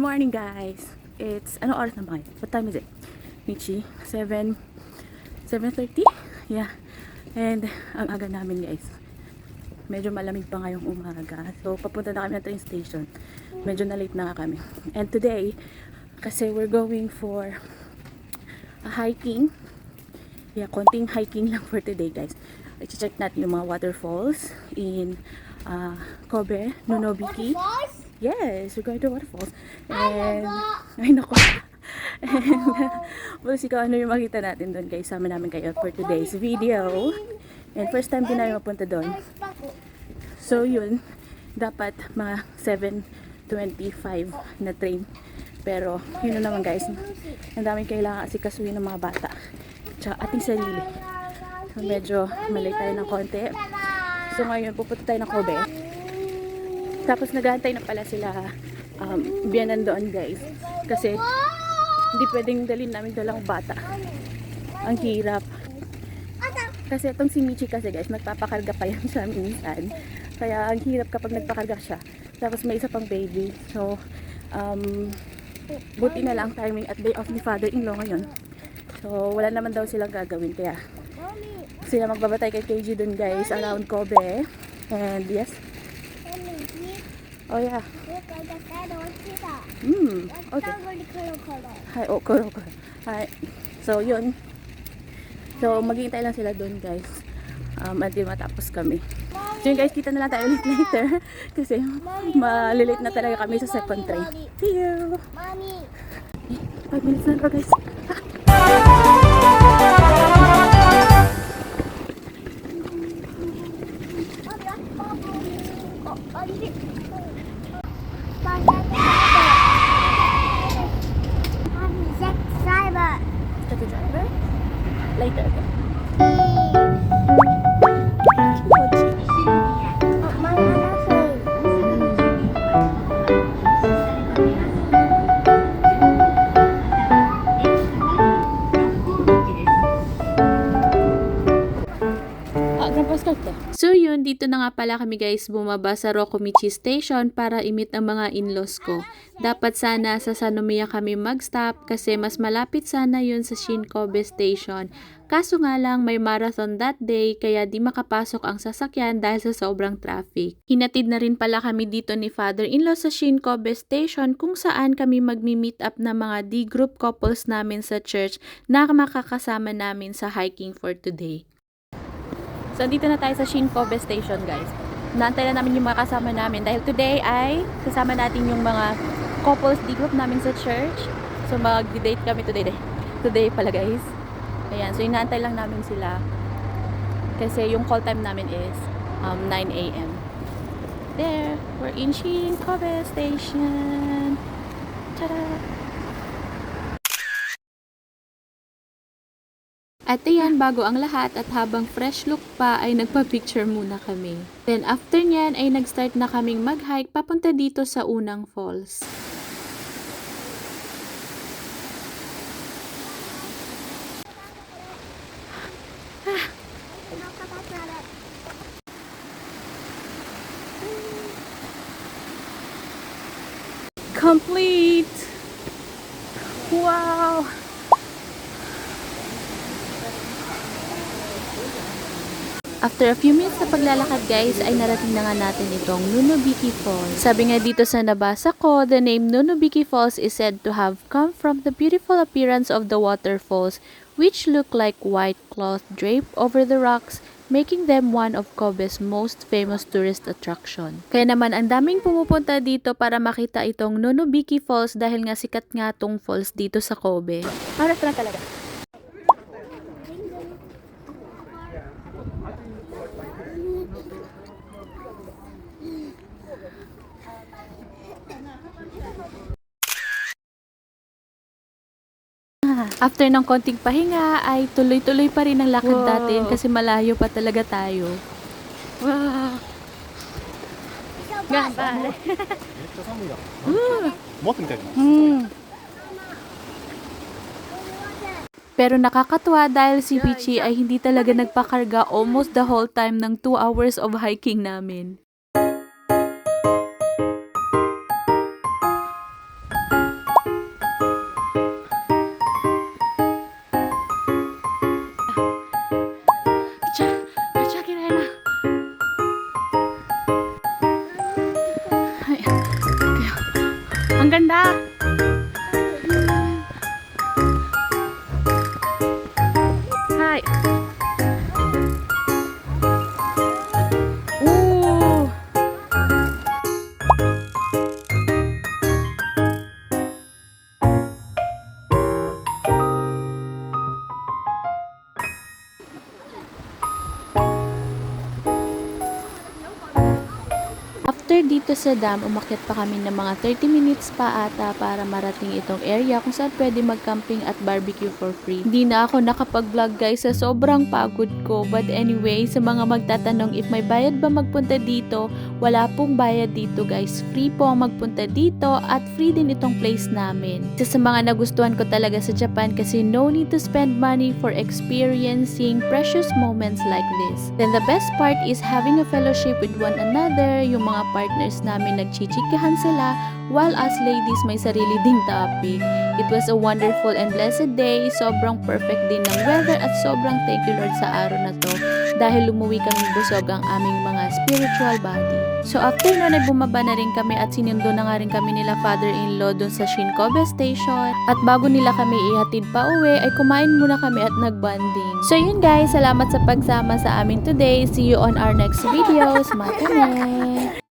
morning guys. It's ano oras na ba ngayon? What time is it? Michi, 7:30? Yeah. And ang aga namin guys. Medyo malamig pa ngayong umaga. So papunta na kami ng train station. Medyo na late na nga kami. And today, kasi we're going for a hiking. Yeah, konting hiking lang for today guys. I-check natin yung mga waterfalls in Kobe, Nonobiki. Yes, we're going to waterfalls. And ay nako. And we'll see kung ano yung makita natin doon guys. Sama namin kayo for today's video. And first time din namin mapunta doon. So yun, dapat mga 7:25 na train. Pero yun na naman guys, ang daming kailangan asikasuhin ng mga bata tsaka ating sarili. So medyo malay tayo ng konti. So ngayon pupunta tayo ng Kobe. Tapos naghahantay na pala sila biyanan doon guys. Kasi hindi pwedeng dalhin namin dalang bata. Ang hirap. Kasi itong si Michi kasi guys, nagpapakarga pa yan siya minsan. Kaya ang hirap kapag nagpakarga siya. Tapos may isa pang baby. So, buti na lang timing at day off ni father-in-law ngayon. So, wala naman daw silang gagawin. Kaya, sila magbabatay kay KG dun guys, around Kobe. And yes. Oh yeah. Okay. Hi, oh, kuro. Hi. So, yun. So, maghihintay lang sila dun guys. Until matapos kami. So yun guys, kita na lang tayo ulit later. Kasi malilate na talaga kami sa second train. See you! 5 minutes na lang guys. Take a driver? Later again. So yun, dito na nga pala kami guys bumaba sa Rokomichi Station para i-meet ang mga in-laws ko. Dapat sana sa Sanomiya kami mag-stop kasi mas malapit sana yun sa Shinkobe Station. Kaso nga lang may marathon that day kaya di makapasok ang sasakyan dahil sa sobrang traffic. Hinatid na rin pala kami dito ni father-in-law sa Shinkobe Station kung saan kami magmi-meet up na mga D-group couples namin sa church na makakasama namin sa hiking for today. So, dito na tayo sa Shinkobe Station, guys. Naantay na namin yung mga kasama namin dahil today ay kasama natin yung mga couples D-group namin sa church. So, mag-date kami today. Today pala, guys. Ayan. So, inaantay lang namin sila. Kasi yung call time namin is 9 a.m. There. We're in Shinkobe Station. Tada! At ayan, bago ang lahat at habang fresh look pa ay nagpa-picture muna kami. Then after nyan ay nag-start na kaming mag-hike papunta dito sa unang falls. Complete! Wow! After a few minutes na paglalakad guys, ay narating na nga natin itong Nonobiki Falls. Sabi nga dito sa nabasa ko, the name Nonobiki Falls is said to have come from the beautiful appearance of the waterfalls, which look like white cloth draped over the rocks, making them one of Kobe's most famous tourist attraction. Kaya naman ang daming pumupunta dito para makita itong Nonobiki Falls dahil nga sikat nga tong falls dito sa Kobe. Oras na talaga. After ng konting pahinga ay tuloy-tuloy pa rin ang lakad natin kasi malayo pa talaga tayo. Wow! Ganbare! めっちゃ寒いやん。持ってみたいな。 Pero nakakatuwa dahil si Pichi ay hindi talaga nagpakarga almost the whole time ng 2 hours of hiking namin. After dito sa dam, umakyat pa kami ng mga 30 minutes pa ata para marating itong area kung saan pwede mag-camping at barbecue for free. Hindi na ako nakapag-vlog guys sa sobrang pagod ko. But anyway, sa mga magtatanong if may bayad ba magpunta dito, wala pong bayad dito guys. Free po ang magpunta dito at free din itong place namin. Isa sa mga nagustuhan ko talaga sa Japan kasi no need to spend money for experiencing precious moments like this. Then the best part is having a fellowship with one another. Yung mga partners namin nagchichikahan sila while us ladies may sarili ding topic. It was a wonderful and blessed day. Sobrang perfect din ng weather at sobrang thank you Lord sa araw na to dahil umuwi kami busog ang aming mga spiritual body. So after nun ay bumaba na rin kami at sinundo na nga rin kami nila father-in-law dun sa Shinkobe Station. At bago nila kami ihatid pa uwi ay kumain muna kami at nagbanding. So yun guys, salamat sa pagsama sa amin today. See you on our next videos. Matane!